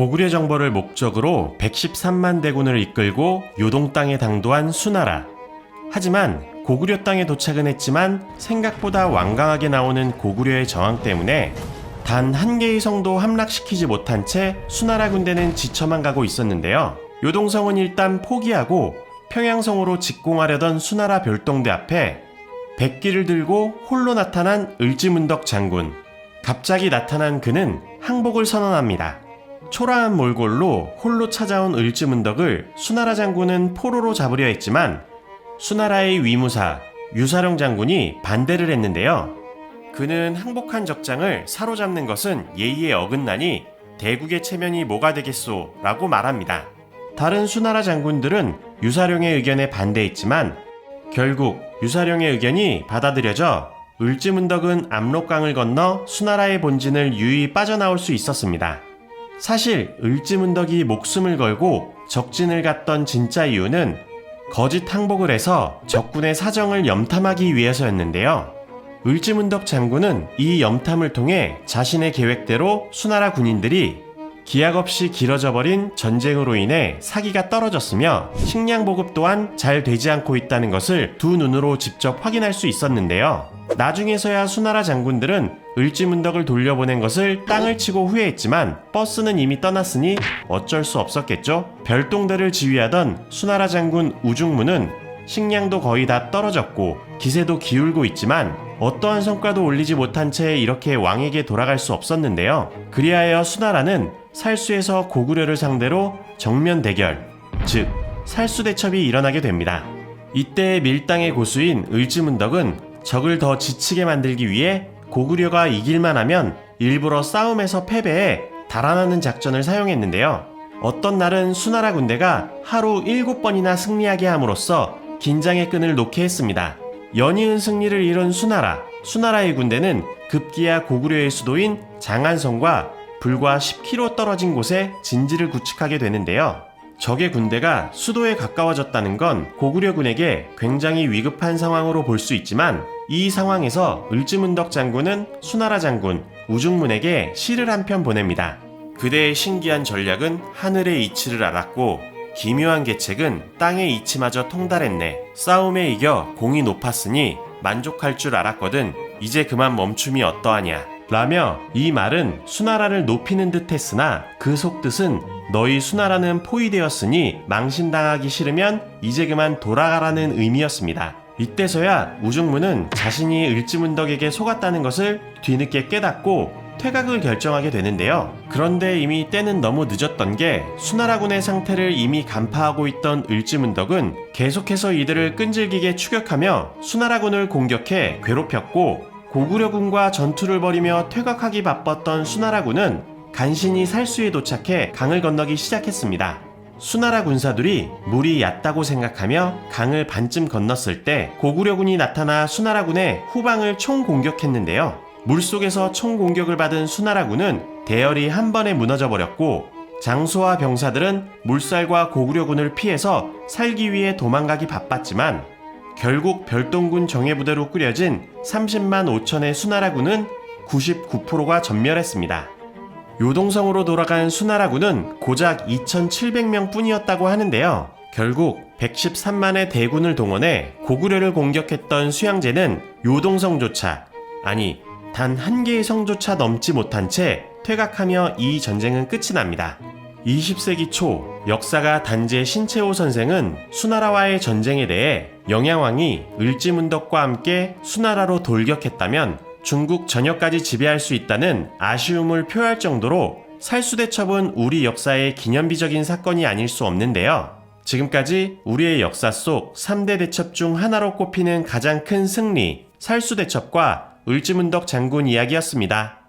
고구려 정벌을 목적으로 113만 대군을 이끌고 요동 땅에 당도한 수나라. 하지만 고구려 땅에 도착은 했지만 생각보다 완강하게 나오는 고구려의 저항 때문에 단 한 개의 성도 함락시키지 못한 채 수나라 군대는 지쳐만 가고 있었는데요. 요동성은 일단 포기하고 평양성으로 직공하려던 수나라 별동대 앞에 백기를 들고 홀로 나타난 을지문덕 장군. 갑자기 나타난 그는 항복을 선언합니다. 초라한 몰골로 홀로 찾아온 을지문덕을 수나라 장군은 포로로 잡으려 했지만 수나라의 위무사 유사룡 장군이 반대를 했는데요. 그는 항복한 적장을 사로잡는 것은 예의에 어긋나니 대국의 체면이 뭐가 되겠소 라고 말합니다. 다른 수나라 장군들은 유사룡의 의견에 반대했지만 결국 유사룡의 의견이 받아들여져 을지문덕은 압록강을 건너 수나라의 본진을 유유히 빠져나올 수 있었습니다. 사실 을지문덕이 목숨을 걸고 적진을 갔던 진짜 이유는 거짓 항복을 해서 적군의 사정을 염탐하기 위해서였는데요. 을지문덕 장군은 이 염탐을 통해 자신의 계획대로 수나라 군인들이 기약 없이 길어져 버린 전쟁으로 인해 사기가 떨어졌으며 식량 보급 또한 잘 되지 않고 있다는 것을 두 눈으로 직접 확인할 수 있었는데요. 나중에서야 수나라 장군들은 을지문덕을 돌려보낸 것을 땅을 치고 후회했지만 버스는 이미 떠났으니 어쩔 수 없었겠죠. 별동대를 지휘하던 수나라 장군 우중무는 식량도 거의 다 떨어졌고 기세도 기울고 있지만 어떠한 성과도 올리지 못한 채 이렇게 왕에게 돌아갈 수 없었는데요. 그리하여 수나라는 살수에서 고구려를 상대로 정면 대결, 즉 살수대첩이 일어나게 됩니다. 이때 밀당의 고수인 을지문덕은 적을 더 지치게 만들기 위해 고구려가 이길만 하면 일부러 싸움에서 패배해 달아나는 작전을 사용했는데요. 어떤 날은 수나라 군대가 하루 7번이나 승리하게 함으로써 긴장의 끈을 놓게 했습니다. 연이은 승리를 이룬 수나라의 군대는 급기야 고구려의 수도인 장안성과 불과 10km 떨어진 곳에 진지를 구축하게 되는데요. 적의 군대가 수도에 가까워졌다는 건 고구려군에게 굉장히 위급한 상황으로 볼 수 있지만 이 상황에서 을지문덕 장군은 수나라 장군 우중문에게 시를 한 편 보냅니다. 그대의 신기한 전략은 하늘의 이치를 알았고 기묘한 계책은 땅의 이치마저 통달했네. 싸움에 이겨 공이 높았으니 만족할 줄 알았거든. 이제 그만 멈춤이 어떠하냐 라며 이 말은 수나라를 높이는 듯 했으나 그 속뜻은 너희 수나라는 포위되었으니 망신당하기 싫으면 이제 그만 돌아가라는 의미였습니다. 이때서야 우중무는 자신이 을지문덕에게 속았다는 것을 뒤늦게 깨닫고 퇴각을 결정하게 되는데요. 그런데 이미 때는 너무 늦었던 게 수나라군의 상태를 이미 간파하고 있던 을지문덕은 계속해서 이들을 끈질기게 추격하며 수나라군을 공격해 괴롭혔고 고구려군과 전투를 벌이며 퇴각하기 바빴던 수나라군은 간신히 살수에 도착해 강을 건너기 시작했습니다. 수나라 군사들이 물이 얕다고 생각하며 강을 반쯤 건넜을 때 고구려군이 나타나 수나라군의 후방을 총공격했는데요. 물속에서 총공격을 받은 수나라군은 대열이 한 번에 무너져 버렸고 장수와 병사들은 물살과 고구려군을 피해서 살기 위해 도망가기 바빴지만 결국 별동군 정예부대로 꾸려진 30만 5천의 수나라군은 99%가 전멸했습니다. 요동성으로 돌아간 수나라군은 고작 2,700명 뿐이었다고 하는데요. 결국 113만의 대군을 동원해 고구려를 공격했던 수양제는 요동성조차, 아니 단 한 개의 성조차 넘지 못한 채 퇴각하며 이 전쟁은 끝이 납니다. 20세기 초 역사가 단재 신채호 선생은 수나라와의 전쟁에 대해 영양왕이 을지문덕과 함께 수나라로 돌격했다면 중국 전역까지 지배할 수 있다는 아쉬움을 표할 정도로 살수대첩은 우리 역사의 기념비적인 사건이 아닐 수 없는데요. 지금까지 우리의 역사 속 3대 대첩 중 하나로 꼽히는 가장 큰 승리, 살수대첩과 을지문덕 장군 이야기였습니다.